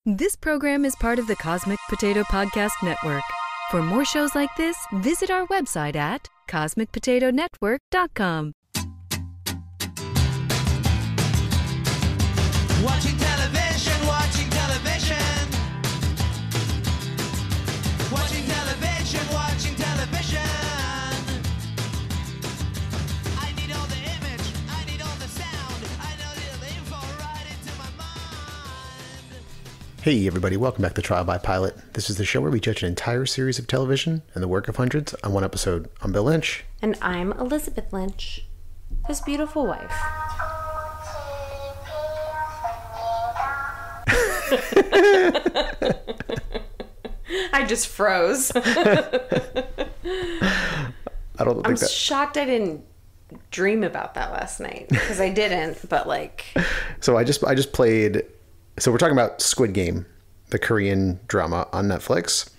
This program is part of the Cosmic Potato Podcast Network. For more shows like this, visit our website at cosmicpotatonetwork.com. Watching television, watching television. Watching television, watching television. I need all the image, I need all the sound. I know the info right into my mind. Hey everybody, welcome back to Trial by Pilot. This is the show where we judge an entire series of television and the work of hundreds on one episode. I'm Bill Lynch. And I'm Elizabeth Lynch, his beautiful wife. I just froze. I don't think I'm that... shocked I didn't dream about that last night, because I didn't, but like... So I just played... So we're talking about Squid Game, the Korean drama on Netflix.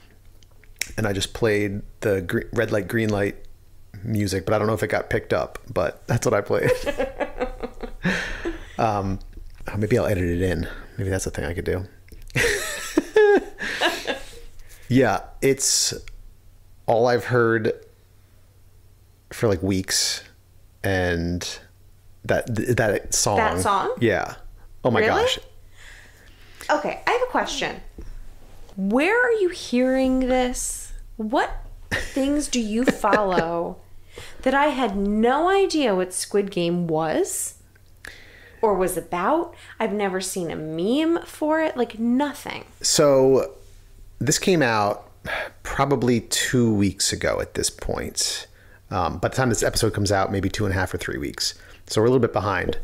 And I just played the red light, green light music, but I don't know if it got picked up, but that's what I played. Maybe I'll edit it in. Maybe that's a thing I could do. Yeah, it's all I've heard for like weeks, and that song. That song? Yeah. Oh my Really? gosh. Okay, I have a question. Where are you hearing this? What things do you follow that I had no idea what Squid Game was or was about? I've never seen a meme for it, like nothing. So this came out probably 2 weeks ago at this point. By the time this episode comes out, maybe 2.5 or 3 weeks. So we're a little bit behind.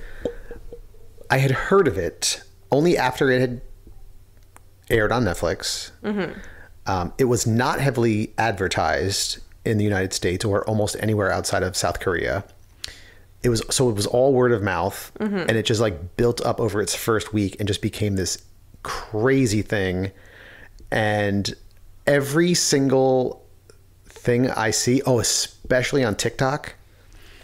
I had heard of it only after it had aired on Netflix. Mm-hmm. It was not heavily advertised in the United States or almost anywhere outside of South Korea. It was all word of mouth, mm-hmm. and it just like built up over its first week and just became this crazy thing. And every single thing I see, especially on TikTok.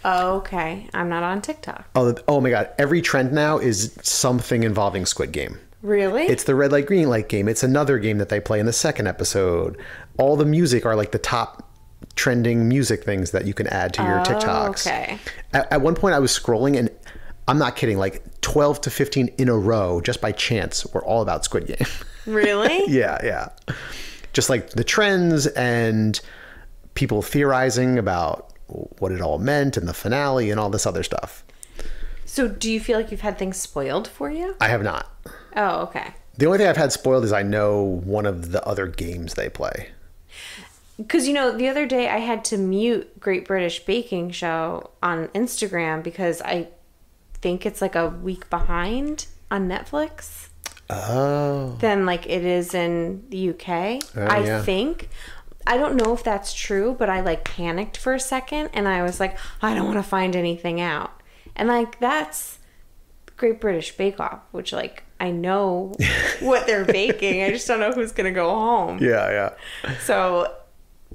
Oh, okay. I'm not on TikTok. Oh my God. Every trend now is something involving Squid Game. Really? It's the red light, green light game. It's another game that they play in the second episode. All the music are like the top trending music things that you can add to your TikToks. Okay. At one point I was scrolling and I'm not kidding, like 12 to 15 in a row, just by chance, were all about Squid Game. Really? Yeah. Just like the trends and people theorizing about what it all meant and the finale and all this other stuff. So do you feel like you've had things spoiled for you? I have not. Oh, okay. The only thing I've had spoiled is I know one of the other games they play. Because, the other day I had to mute Great British Baking Show on Instagram because I think it's like a week behind on Netflix. Oh. Than like it is in the UK. I think. I don't know if that's true, but I like panicked for a second and I was like, I don't want to find anything out. And like that's Great British Bake Off, which like I know what they're baking. I just don't know who's going to go home. Yeah. So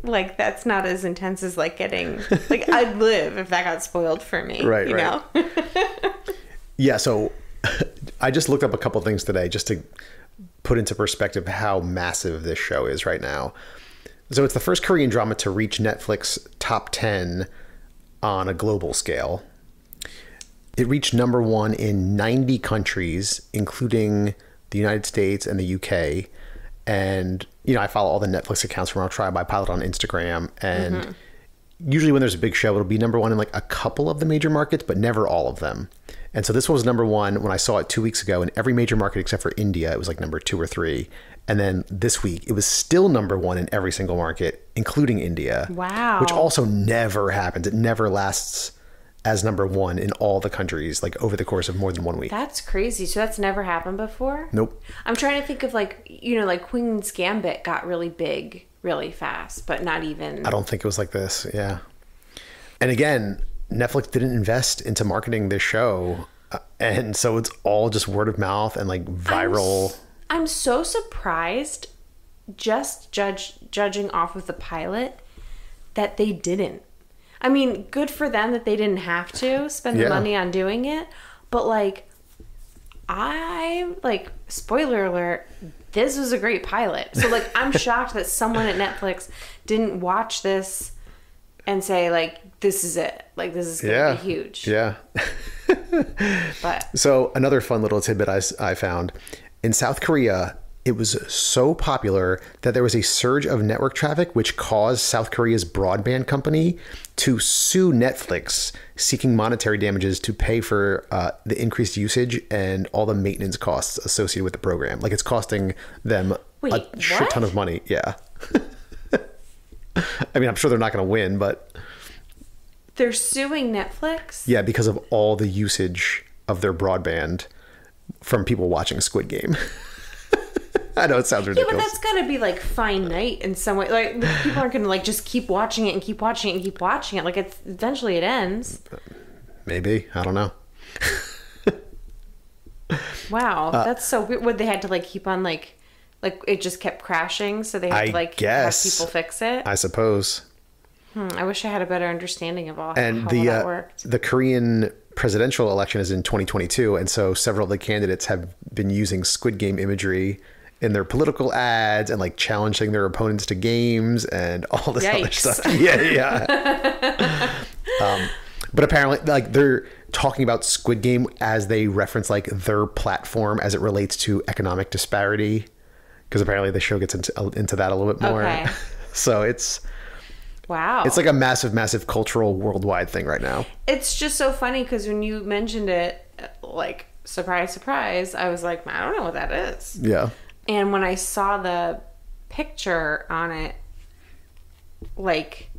like that's not as intense as like getting like I'd live if that got spoiled for me. Right. You know? Yeah, so I just looked up a couple things today just to put into perspective how massive this show is right now. So it's the first Korean drama to reach Netflix top 10 on a global scale. It reached number 1 in 90 countries, including the United States and the UK. And, I follow all the Netflix accounts from our Trial by Pilot on Instagram. And usually when there's a big show, it'll be number 1 in like a couple of the major markets, but never all of them. And so this was number 1 when I saw it 2 weeks ago in every major market except for India. It was like number 2 or 3. And then this week, it was still number 1 in every single market, including India. Wow. Which also never happens. It never lasts as number 1 in all the countries, like over the course of more than 1 week. That's crazy. So that's never happened before? Nope. I'm trying to think of like, like Queen's Gambit got really big really fast, but not even... I don't think it was like this. Yeah. And again, Netflix didn't invest into marketing this show. And so it's all just word of mouth and like viral. I'm so surprised, just judging off of the pilot, that they didn't. I mean, good for them that they didn't have to spend the money on doing it. But like, spoiler alert, this was a great pilot. So like, I'm shocked that someone at Netflix didn't watch this and say like, this is it. Like, this is going to be huge. Yeah. But So another fun little tidbit I found in South Korea, it was so popular that there was a surge of network traffic, which caused South Korea's broadband company to sue Netflix, seeking monetary damages to pay for the increased usage and all the maintenance costs associated with the program. Like, it's costing them a shit ton of money. Yeah. I mean, I'm sure they're not going to win, but they're suing Netflix? yeah, because of all the usage of their broadband from people watching Squid Game. I know it sounds ridiculous. Yeah, but that's got to be like finite in some way. Like, people aren't going to like just keep watching it and keep watching it and keep watching it. Like, it's eventually it ends. Maybe. I don't know. Wow, that's so weird. Would they had to like keep on like it just kept crashing, so they had to like have people fix it? I suppose. I wish I had a better understanding of how And that worked. the Korean presidential election is in 2022, and so several of the candidates have been using Squid Game imagery in their political ads and like challenging their opponents to games and all this other stuff. Yeah. But apparently, like, they're talking about Squid Game as they reference like their platform as it relates to economic disparity, because apparently the show gets into that a little bit more. Okay. So it's Wow. like a massive cultural worldwide thing right now. It's just so funny because when you mentioned it, like, surprise, surprise, I was like, I don't know what that is. Yeah. And when I saw the picture on it, like,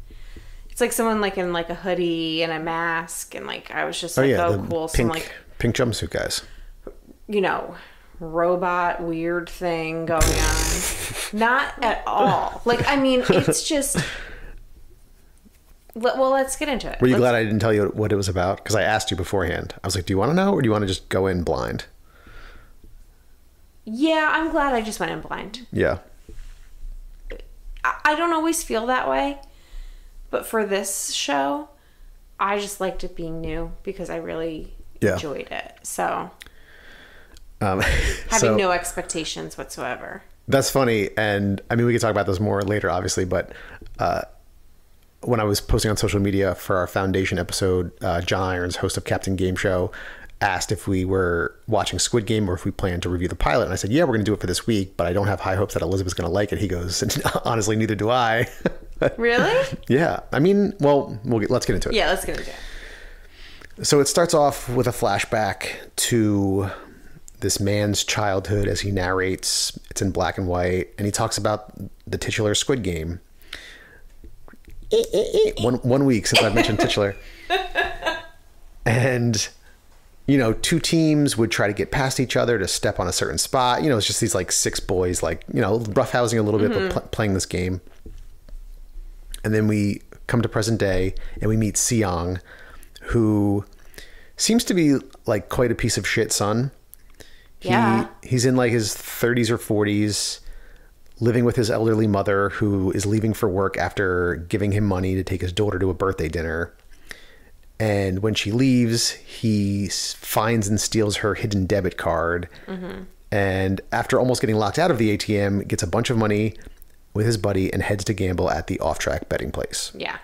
it's like someone like in like a hoodie and a mask, and like I was just like, the cool. Some pink jumpsuit guys. you know, robot weird thing going on. Not at all. Like, I mean, it's just. Well, let's get into it. Were you glad I didn't tell you what it was about? Because I asked you beforehand. I was like, do you want to know, or do you want to just go in blind? Yeah, I'm glad I just went in blind. Yeah. I don't always feel that way, but for this show, I just liked it being new because I really enjoyed it. So, having no expectations whatsoever. That's funny. And I mean, we could talk about this more later, obviously, but when I was posting on social media for our Foundation episode, John Irons, host of Captain Game Show, asked if we were watching Squid Game or if we planned to review the pilot. And I said, yeah, we're going to do it for this week, but I don't have high hopes that Elizabeth's going to like it. He goes, honestly, neither do I. Really? Yeah. I mean, well, let's get into it. Yeah, let's get into it. So it starts off with a flashback to this man's childhood as he narrates. It's in black and white. And he talks about the titular Squid Game. 1 week since I've mentioned titular. And, you know, two teams would try to get past each other to step on a certain spot. You know, it's just these like six boys, like, you know, roughhousing a little bit, but playing this game. And then we come to present day and we meet Seong, who seems to be like quite a piece of shit son. He's in like his 30s or 40s, living with his elderly mother, who is leaving for work after giving him money to take his daughter to a birthday dinner. And when she leaves, he finds and steals her hidden debit card. And after almost getting locked out of the ATM, gets a bunch of money with his buddy and heads to gamble at the off-track betting place. Yeah.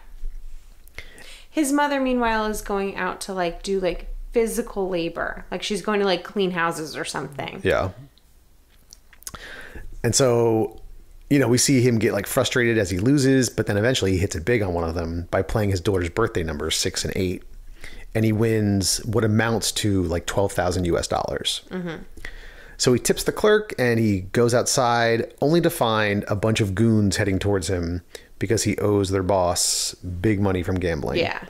His mother, meanwhile, is going out to like do like physical labor. Like she's going to like clean houses or something. Yeah. And so, you know, we see him get like frustrated as he loses, but then eventually he hits it big on one of them by playing his daughter's birthday numbers, 6 and 8. And he wins what amounts to like $12,000 US. So he tips the clerk and he goes outside only to find a bunch of goons heading towards him because he owes their boss big money from gambling. Yeah.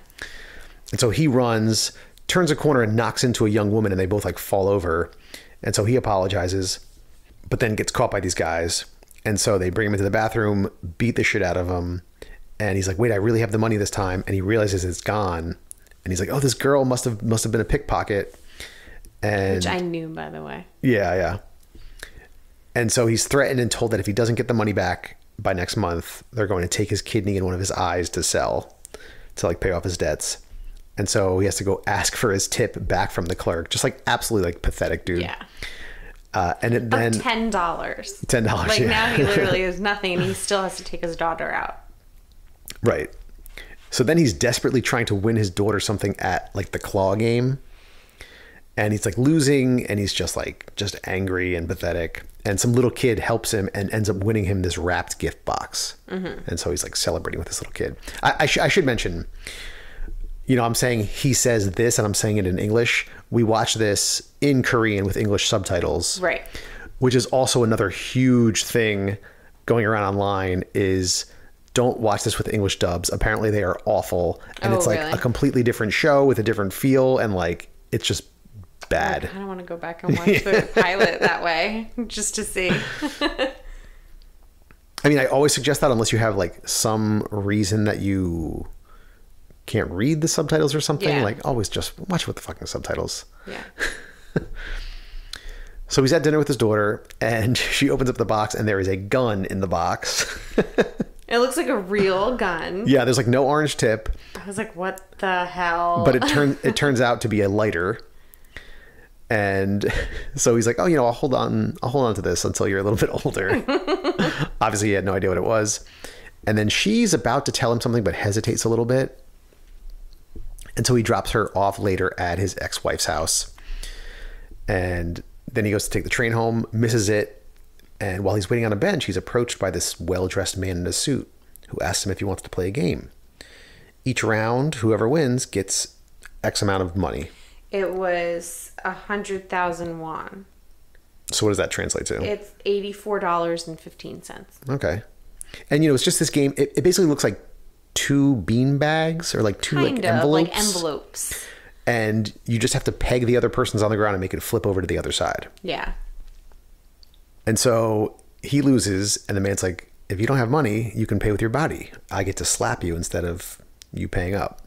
And so he runs, turns a corner and knocks into a young woman, and they both like fall over. And so he apologizes, but then gets caught by these guys. And so they bring him into the bathroom, beat the shit out of him. And he's like, wait, I really have the money this time. And he realizes it's gone. And he's like, oh, this girl must have been a pickpocket. And which I knew, by the way. Yeah. And so he's threatened and told that if he doesn't get the money back by next month, they're going to take his kidney and one of his eyes to sell to like pay off his debts. And so he has to go ask for his tip back from the clerk. Just like absolutely like pathetic, dude. Yeah. And then $10. $10. Like yeah. now he literally has nothing, and he still has to take his daughter out. Right. So then he's desperately trying to win his daughter something at like the claw game. And he's like losing, and he's just angry and pathetic. And some little kid helps him and ends up winning him this wrapped gift box. And so he's like celebrating with this little kid. I should mention, I'm saying he says this and I'm saying it in English. We watch this in Korean with English subtitles. Right. Which is also another huge thing going around online is don't watch this with English dubs. Apparently they are awful. And it's like really? a completely different show with a different feel. And like, it's just bad. I don't want to go back and watch the pilot that way just to see. I mean, I always suggest that unless you have like some reason that you can't read the subtitles or something. Yeah. Like always just watch with the fucking subtitles. Yeah. So he's at dinner with his daughter and she opens up the box and there is a gun in the box. It looks like a real gun. Yeah, there's like no orange tip. I was like, what the hell? But it turns out to be a lighter. And so he's like, oh, I'll hold on to this until you're a little bit older. Obviously, he had no idea what it was. And then she's about to tell him something, but hesitates a little bit. And so he drops her off later at his ex-wife's house. And then he goes to take the train home, misses it. And while he's waiting on a bench, he's approached by this well-dressed man in a suit who asks him if he wants to play a game. Each round, whoever wins gets X amount of money. It was 100,000 won. So what does that translate to? It's $84.15. Okay. And, it's just this game. It basically looks like two bean bags or like two Kind like of envelopes. like envelopes. And you just have to peg the other person's on the ground and make it flip over to the other side. Yeah. And so he loses, and the man's like, if you don't have money, you can pay with your body. I get to slap you instead of you paying up.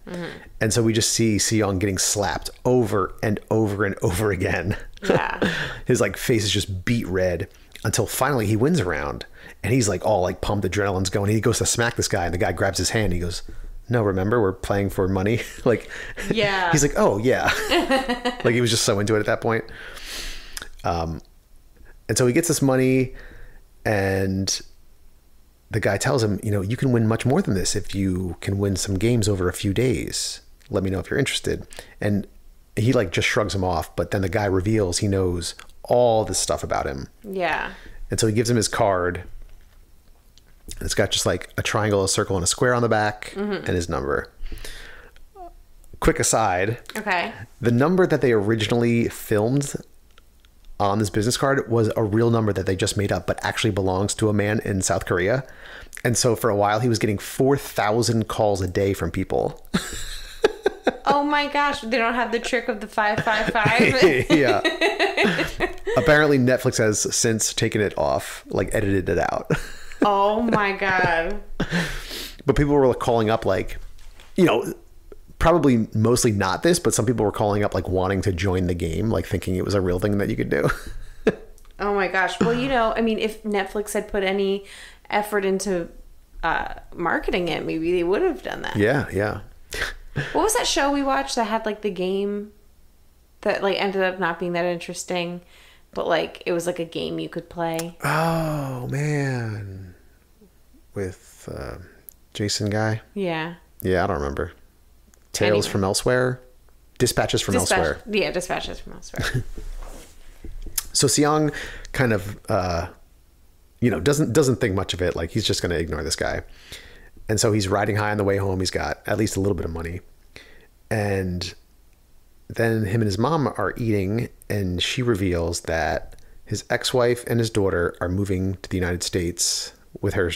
And so we just see Seong getting slapped over and over and over again. Yeah. His like face is just beet red until finally he wins a round. And he's like all like pumped, adrenaline's going. He goes to smack this guy, and the guy grabs his hand. He goes, no, remember, we're playing for money. Like, Yeah. He's like, oh yeah. Like he was just so into it at that point. And so he gets this money, and the guy tells him, you can win much more than this if you can win some games over a few days. Let me know if you're interested. And he like just shrugs him off, but then the guy reveals he knows all this stuff about him. Yeah. And so he gives him his card. And it's got just like a triangle, a circle, and a square on the back, and his number. Quick aside. Okay. The number that they originally filmed on this business card was a real number that they just made up, but actually belongs to a man in South Korea. And so for a while, he was getting 4,000 calls a day from people. Oh my gosh, they don't have the trick of the 555. Yeah. Apparently Netflix has since taken it off, like edited it out. Oh my god. But people were calling up like, probably mostly not this, but some people were calling up like wanting to join the game, like thinking it was a real thing that you could do. Oh my gosh. Well, if Netflix had put any effort into marketing it, maybe they would have done that. Yeah. What was that show we watched that had like the game that like ended up not being that interesting, but like it was like a game you could play? Oh man. With Jason guy? Yeah. Yeah, I don't remember. Tales from Elsewhere? Dispatches from Elsewhere. Yeah, Dispatches from Elsewhere. So Seong kind of, doesn't think much of it. Like he's just going to ignore this guy. And so he's riding high on the way home. He's got at least a little bit of money. And then him and his mom are eating, and she reveals that his ex-wife and his daughter are moving to the United States with her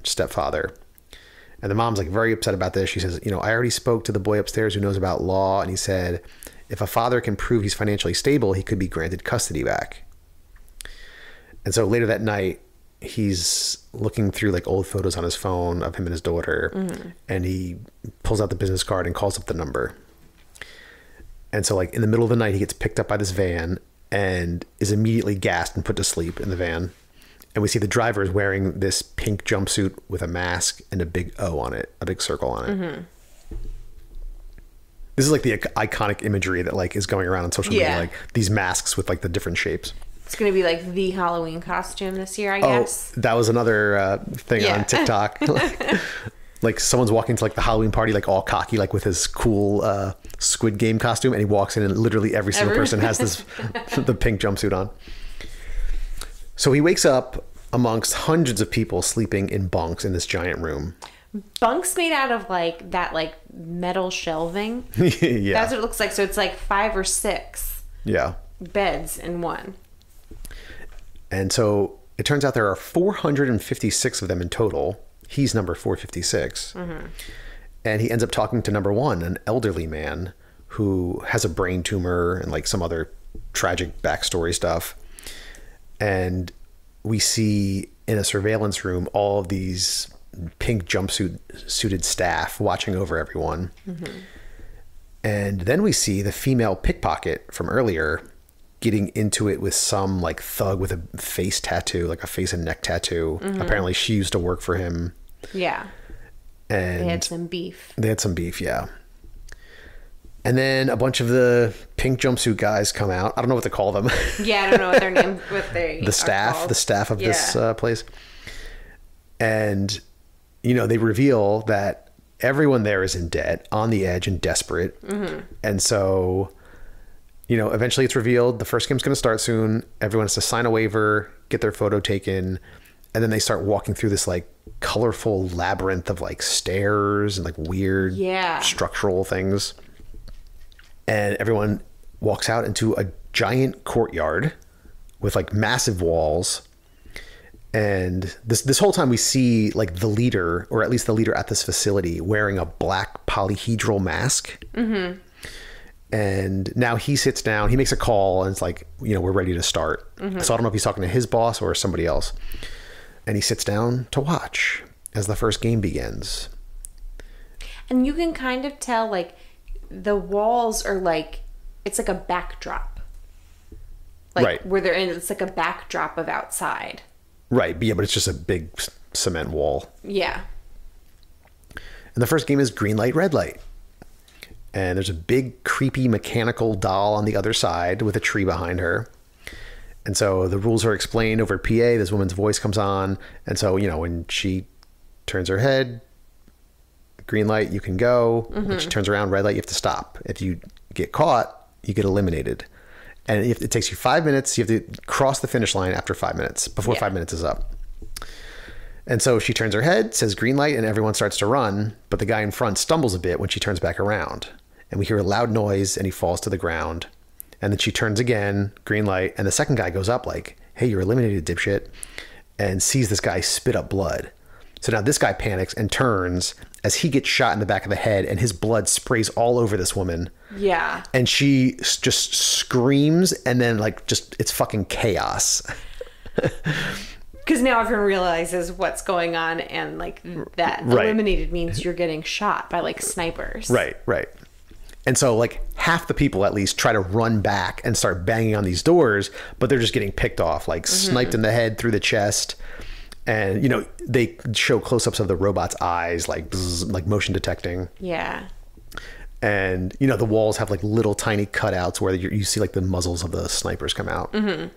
stepfather. And the mom's like very upset about this. She says, I already spoke to the boy upstairs who knows about law. And he said, if a father can prove he's financially stable, he could be granted custody back. And so later that night, he's looking through like old photos on his phone of him and his daughter. And he pulls out the business card and calls up the number. And so like in the middle of the night, he gets picked up by this van and is immediately gassed and put to sleep in the van. And we see the driver is wearing this pink jumpsuit with a mask and a big O on it, a big circle on it. This is like the iconic imagery that like is going around on social media, like these masks with like the different shapes. It's going to be like the Halloween costume this year, I guess. That was another thing on TikTok. Like someone's walking to like the Halloween party, like all cocky, like with his cool Squid Game costume, and he walks in and literally every single person has this the pink jumpsuit on. So he wakes up amongst hundreds of people sleeping in bunks in this giant room. Bunks made out of like that like metal shelving. Yeah. That's what it looks like. So it's like 5 or 6 beds in one. And so it turns out there are 456 of them in total. He's number 456. And he ends up talking to number 1, an elderly man who has a brain tumor and like some other tragic backstory stuff. And we see in a surveillance room all of these pink suited staff watching over everyone. And then we see the female pickpocket from earlier getting into it with some like thug with a face tattoo, like a face and neck tattoo. Apparently she used to work for him. Yeah. And they had some beef. Yeah. And then a bunch of the pink jumpsuit guys come out. I don't know what to call them. Yeah, I don't know what their name, the staff of this place. And, you know, they reveal that everyone there is in debt, on the edge and desperate. And so, you know, eventually it's revealed the first game's going to start soon. Everyone has to sign a waiver, get their photo taken. And then they start walking through this like colorful labyrinth of like stairs and like weird structural things. And everyone walks out into a giant courtyard with like massive walls. And this whole time we see like the leader, or at least the leader at this facility, wearing a black polyhedral mask. And now he sits down, he makes a call, and it's like, you know, we're ready to start. So I don't know if he's talking to his boss or somebody else. And he sits down to watch as the first game begins. And you can kind of tell, like, the walls are like, it's like a backdrop. Like, where they're in, it's like a backdrop of outside. Right. Yeah, but it's just a big cement wall. Yeah. And the first game is green light, red light. And there's a big, creepy, mechanical doll on the other side with a tree behind her. And so the rules are explained over PA. This woman's voice comes on. And so, you know, when she turns her head, green light, you can go. When she turns around, red light, you have to stop. If you get caught, you get eliminated. And if it takes you 5 minutes, you have to cross the finish line after 5 minutes, before 5 minutes is up. And so she turns her head, says green light, and everyone starts to run. But the guy in front stumbles a bit when she turns back around. And we hear a loud noise, and he falls to the ground. And then she turns again, green light, and the second guy goes up like, hey, you're eliminated, dipshit, and sees this guy spit up blood. So now this guy panics and turns as he gets shot in the back of the head, and his blood sprays all over this woman. Yeah. And she just screams, and then like just, it's fucking chaos. Because now everyone realizes what's going on, and like that eliminated means you're getting shot by like snipers. Right. And so like half the people at least try to run back and start banging on these doors, but they're just getting picked off, like sniped in the head, through the chest. And, you know, they show close-ups of the robot's eyes, like bzz, like motion detecting. Yeah. And, you know, the walls have like little tiny cutouts where you see like the muzzles of the snipers come out. And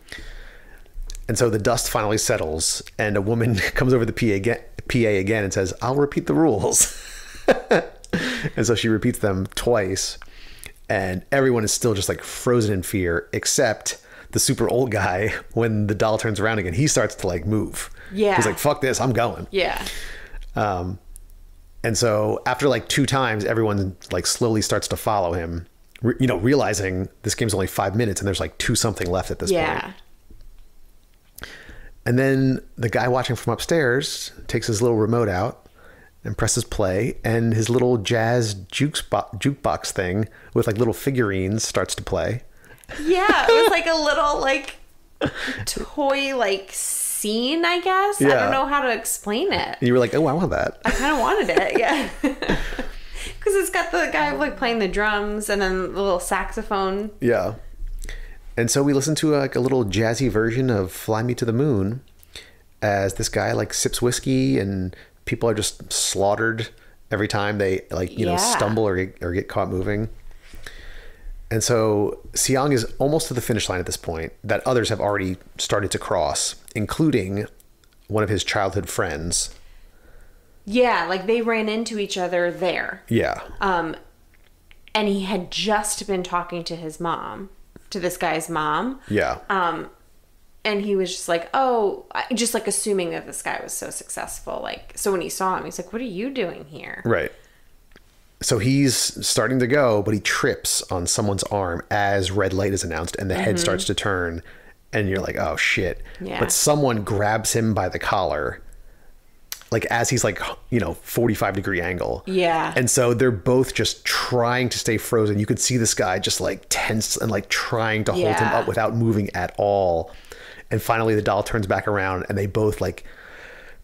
so the dust finally settles, and a woman comes over the PA again and says, I'll repeat the rules. And so she repeats them twice, and everyone is still just like frozen in fear, except the super old guy. When the doll turns around again, he starts to like move. Yeah. He's like, fuck this, I'm going. Yeah. And so after like 2 times, everyone like slowly starts to follow him, you know, realizing this game's only 5 minutes and there's like 2 something left at this point. And then the guy watching from upstairs takes his little remote out and presses play, and his little jazz jukebox thing with like little figurines starts to play. Yeah, it was like a little like toy like scene, I guess. I don't know how to explain it. And you were like, oh, I want that. I kind of wanted it, yeah. Because it's got the guy like playing the drums and then the little saxophone. Yeah. And so we listen to like a little jazzy version of Fly Me to the Moon as this guy like sips whiskey, and people are just slaughtered every time they like, you know, stumble or get caught moving. And so Siang is almost to the finish line at this point that others have already started to cross, including one of his childhood friends. Yeah, like they ran into each other there. Yeah. And he had just been talking to his mom, to this guy's mom. Yeah. And he was just like, oh, just like assuming that this guy was so successful. Like, so when he saw him, he's like, what are you doing here? Right. So he's starting to go, but he trips on someone's arm as red light is announced and the head starts to turn. And you're like, oh, shit. Yeah. But someone grabs him by the collar, like as he's like, 45-degree angle. Yeah. And so they're both just trying to stay frozen. You could see this guy just like tense and like trying to hold him Yeah. up without moving at all. And finally the doll turns back around and they both like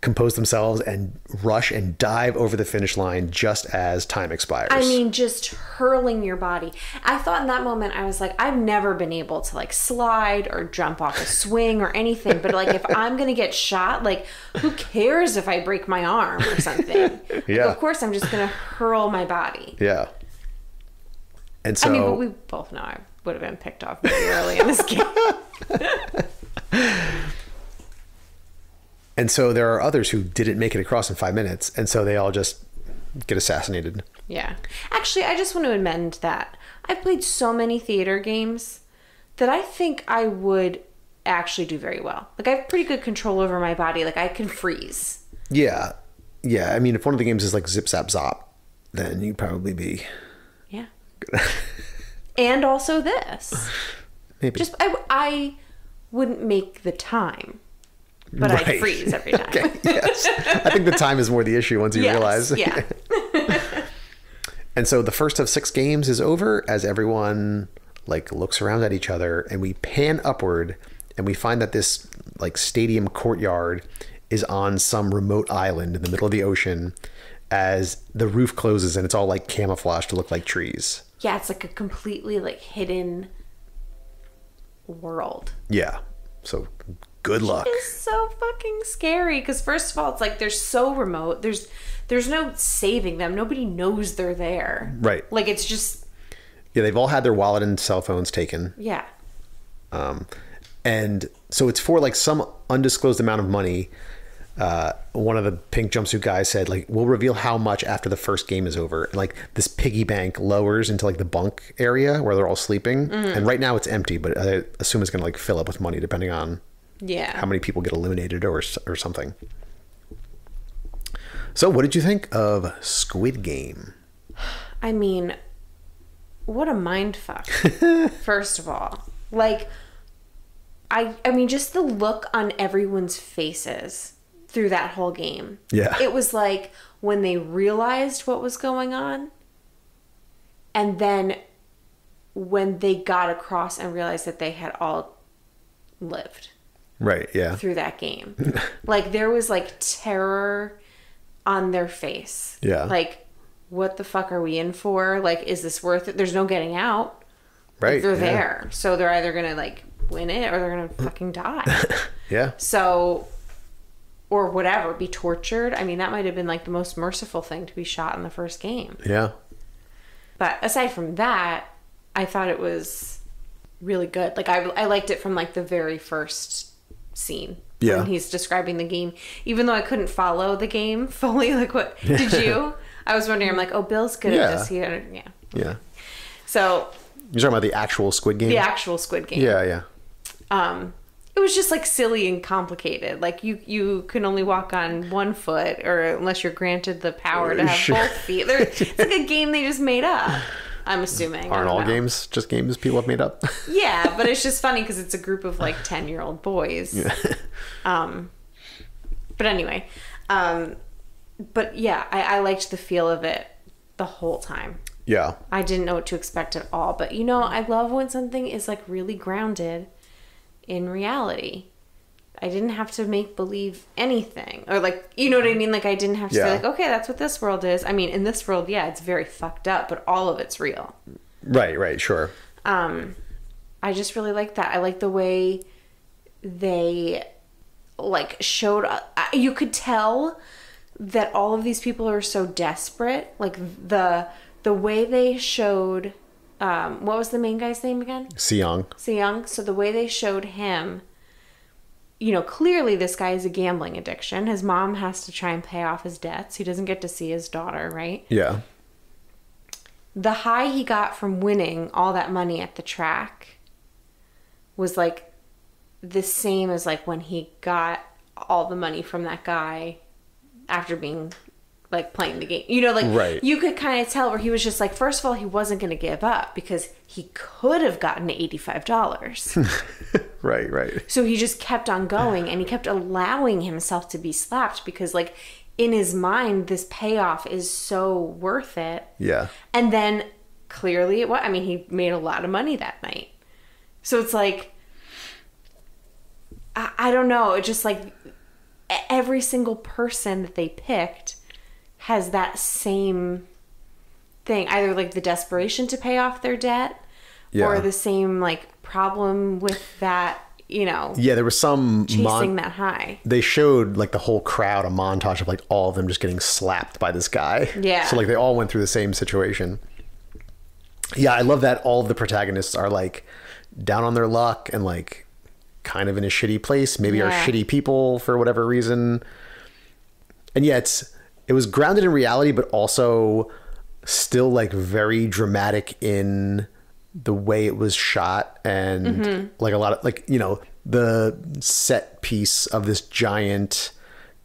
compose themselves and rush and dive over the finish line just as time expires. I mean, just hurling your body. I thought in that moment, I was like, I've never been able to like slide or jump off a swing or anything. But like, if I'm going to get shot, like, who cares if I break my arm or something? Yeah. Like, of course, I'm just going to hurl my body. Yeah. And so... I mean, but we both know I would have been picked off pretty early in this game. And so there are others who didn't make it across in 5 minutes. And so they all just get assassinated. Yeah. Actually, I just want to amend that. I've played so many theater games that I think I would actually do very well. Like, I have pretty good control over my body. Like, I can freeze. Yeah. Yeah. I mean, if one of the games is like Zip Zap Zop, then you'd probably be... Yeah. And also this. Maybe. Just, I wouldn't make the time. But Right. I'd freeze every time. Okay, yes. I think the time is more the issue once you Yes, realize. Yeah. And so the first of 6 games is over as everyone like looks around at each other and we pan upward and we find that this like stadium courtyard is on some remote island in the middle of the ocean as the roof closes and it's all like camouflaged to look like trees. Yeah, it's like a completely like hidden world. Yeah. So good luck. It's so fucking scary because first of all, it's like they're so remote. There's no saving them. Nobody knows they're there. Right. Like it's just Yeah, they've all had their wallet and cell phones taken. yeah. And so it's for like some undisclosed amount of money. One of the pink jumpsuit guys said like, we'll reveal how much after the first game is over. And like this piggy bank lowers into like the bunk area where they're all sleeping. And right now it's empty, but I assume it's going to like fill up with money depending on Yeah. how many people get eliminated or something. So what did you think of Squid Game? I mean, what a mind fuck. First of all, like I mean just the look on everyone's faces through that whole game. Yeah. It was like when they realized what was going on and then when they got across and realized that they had all lived Right. Yeah. through that game. Like there was like terror on their face. Yeah. Like, what the fuck are we in for? Like, is this worth it? There's no getting out. Right. They're yeah. there. So they're either going to like win it or they're going to fucking die. Yeah. So, or whatever, be tortured. I mean, that might have been like the most merciful thing to be shot in the first game. Yeah. But aside from that, I thought it was really good. Like, I liked it from like the very first scene. Yeah. When he's describing the game. Even though I couldn't follow the game fully. Like, what? Did you? I was wondering, I'm like, oh, Bill's good Yeah. at this. Yeah. Yeah. So, You're talking about the actual Squid Game? the actual Squid Game. Yeah. Yeah. It was just like silly and complicated. Like you can only walk on one foot, or unless you're granted the power to have Sure. both feet. It's like a game they just made up. I'm assuming. I Aren't don't all know. games just games people have made up? Yeah, but it's just funny because it's a group of like 10-year-old boys. But anyway, but yeah, I liked the feel of it the whole time. Yeah. I didn't know what to expect at all. But you know, I love when something is like really grounded in reality. I didn't have to make believe anything. Or like, you know what I mean? Like I didn't have to say Yeah. like, okay, that's what this world is. I mean, in this world, yeah, it's very fucked up, but all of it's real. Right. Sure. I just really like that. I like the way they like showed you could tell that all of these people are so desperate. Like the way they showed what was the main guy's name again? Seong. Seong. So the way they showed him, you know, clearly this guy has a gambling addiction. His mom has to try and pay off his debts. He doesn't get to see his daughter, right? Yeah. The high he got from winning all that money at the track was like the same as like when he got all the money from that guy after being like playing the game. You know, like right. You could kind of tell where he was just like, first of all, he wasn't going to give up because he could have gotten $85. Right. So he just kept on going and he kept allowing himself to be slapped because like in his mind, this payoff is so worth it. Yeah. And then clearly it was, I mean, he made a lot of money that night. So it's like, I don't know. It's just like every single person that they picked has that same thing. Either like the desperation to pay off their debt or the same like problem with that, you know. Yeah, there was some chasing that high. They showed like the whole crowd a montage of like all of them just getting slapped by this guy. Yeah. So like they all went through the same situation. Yeah, I love that all of the protagonists are like down on their luck and like kind of in a shitty place, maybe are shitty people for whatever reason. And yeah, it was grounded in reality, but also still like very dramatic in the way it was shot and like a lot of like, you know, the set piece of this giant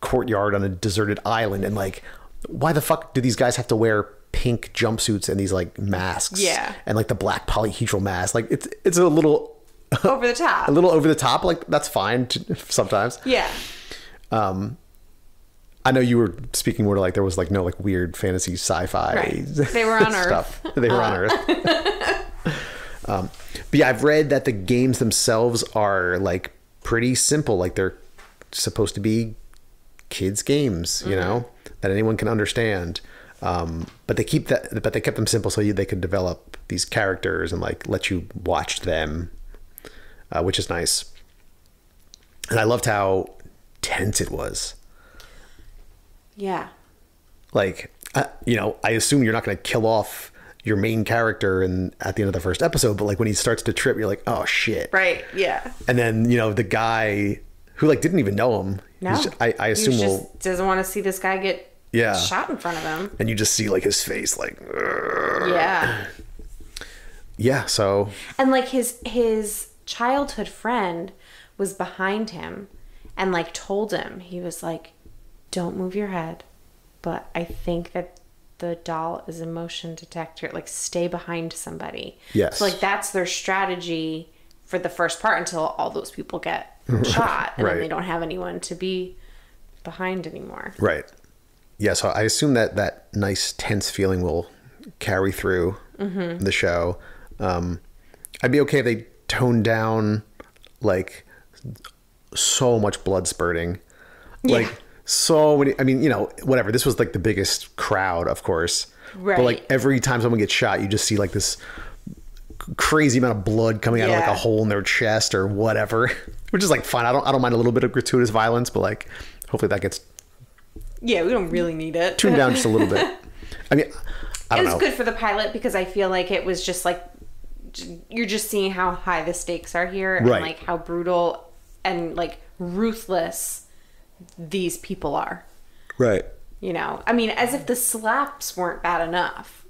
courtyard on a deserted island. And like, why the fuck do these guys have to wear pink jumpsuits and these like masks? Yeah. And like the black polyhedral mask. Like it's a little over the top. A little over the top. Like that's fine sometimes. Yeah. I know you were speaking more to like there was like no like weird fantasy sci-fi. Right. They were on stuff. Earth. They were on Earth. But yeah, I've read that the games themselves are like pretty simple. Like they're supposed to be kids games, you know, that anyone can understand. But they kept them simple so they could develop these characters and like let you watch them, which is nice. And I loved how tense it was. Yeah. Like, you know, I assume you're not going to kill off your main character at the end of the first episode, but like when he starts to trip, you're like, oh shit. Right. Yeah. And then, you know, the guy who like didn't even know him. No. I assume he just doesn't want to see this guy get shot in front of him. And you just see like his face like, "Urgh." Yeah. Yeah. So. And like his childhood friend was behind him and like told him, he was like, don't move your head, but I think that the doll is a motion detector. Like, stay behind somebody. Yes. So like that's their strategy for the first part until all those people get shot and then they don't have anyone to be behind anymore. Right. Yeah. So I assume that nice tense feeling will carry through the show. I'd be okay if they toned down like so much blood spurting. Like so many, I mean, you know, whatever. This was like the biggest crowd, of course. Right. But like every time someone gets shot, you just see like this crazy amount of blood coming out of like a hole in their chest or whatever, which is like fine. I don't mind a little bit of gratuitous violence, but like hopefully that gets we don't really need it. tuned down just a little bit. I mean, I don't know. It was good for the pilot because I feel like it was just like you're just seeing how high the stakes are here and like how brutal and like ruthless these people are. Right. You know, I mean, as if the slaps weren't bad enough.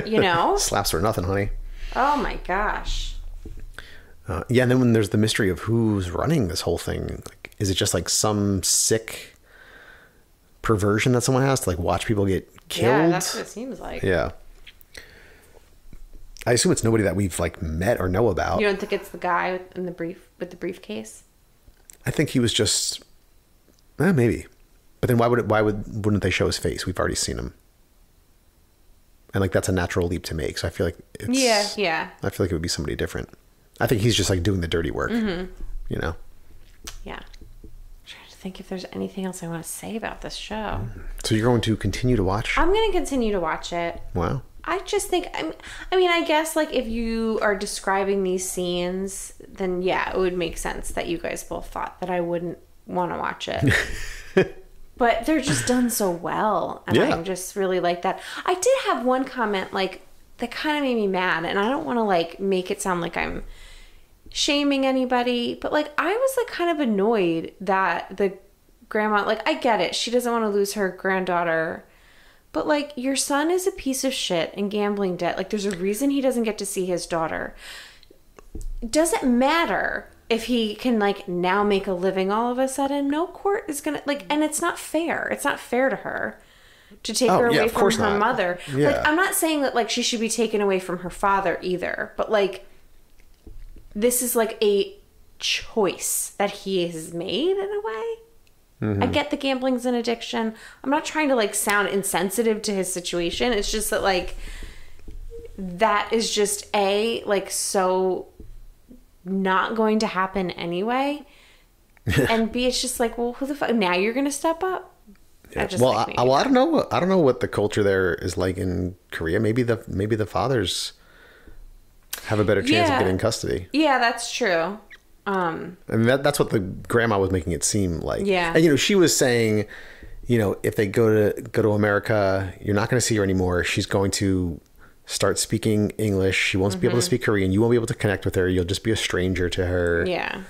You know? Slaps are nothing, honey. Oh my gosh. Yeah, and then when there's the mystery of who's running this whole thing, like, is it just like some sick perversion that someone has to like watch people get killed? Yeah, that's what it seems like. Yeah. I assume it's nobody that we've like met or know about. You don't think it's the guy in the briefcase? I think he was just maybe. But then wouldn't they show his face? We've already seen him. And like that's a natural leap to make. So I feel like it's Yeah. I feel like it would be somebody different. I think he's just like doing the dirty work. You know? Yeah. I'm trying to think if there's anything else I want to say about this show. So you're going to continue to watch? I'm going to continue to watch it. Wow. I just think, I mean, I guess like if you are describing these scenes, then yeah, it would make sense that you guys both thought that I wouldn't want to watch it. But they're just done so well. And I just really like that. I did have one comment, like that kind of made me mad. And I don't want to like make it sound like I'm shaming anybody, but like I was like kind of annoyed that the grandma, like I get it, she doesn't want to lose her granddaughter, but like your son is a piece of shit in gambling debt. Like there's a reason he doesn't get to see his daughter. It doesn't matter if he can like now make a living all of a sudden. No court is gonna like, and it's not fair. It's not fair to her to take her away from her mother. Yeah. Like I'm not saying that like she should be taken away from her father either, but like this is like a choice that he has made in a way. I get the gambling's an addiction. I'm not trying to like sound insensitive to his situation. It's just that like that is just like so not going to happen anyway. And B, it's just like, well, who the fuck? Now you're going to step up? Yeah. Well, I don't know. I don't know what the culture there is like in Korea. Maybe the fathers have a better chance of getting custody. Yeah, that's true. And that's what the grandma was making it seem like. Yeah. And, you know, she was saying, you know, if they go to America, you're not going to see her anymore. She's going to start speaking English. She won't be able to speak Korean. You won't be able to connect with her. You'll just be a stranger to her. Yeah.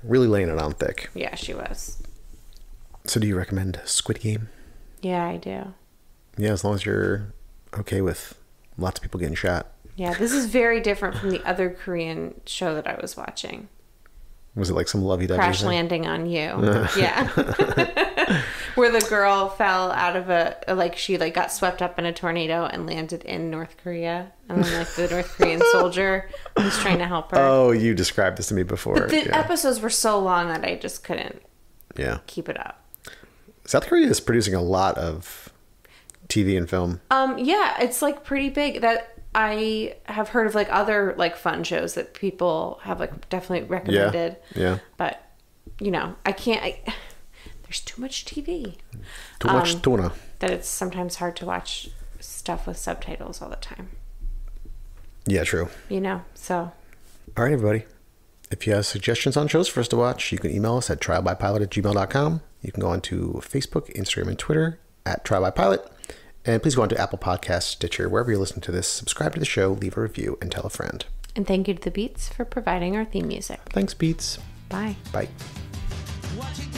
Really laying it on thick. Yeah, she was. So do you recommend Squid Game? Yeah, I do. Yeah, as long as you're okay with lots of people getting shot. Yeah, this is very different from the other Korean show that I was watching. Was it like some lovey-dovey Crash thing? Landing on You. Yeah. Where the girl fell out of she got swept up in a tornado and landed in North Korea. And then like the North Korean soldier was trying to help her. Oh, you described this to me before. But the episodes were so long that I just couldn't keep it up. South Korea is producing a lot of TV and film. Yeah, it's like pretty big. That I have heard of like other like fun shows that people have like definitely recommended. Yeah. But you know, I can't. There's too much TV. Too much tuna. That it's sometimes hard to watch stuff with subtitles all the time. Yeah, true. You know, so. All right, everybody. If you have suggestions on shows for us to watch, you can email us at trialbypilot@gmail.com. You can go on to Facebook, Instagram, and Twitter at trialbypilot. And please go on to Apple Podcasts, Stitcher, wherever you're listening to this. Subscribe to the show, leave a review, and tell a friend. And thank you to the Beats for providing our theme music. Thanks, Beats. Bye. Bye. Watching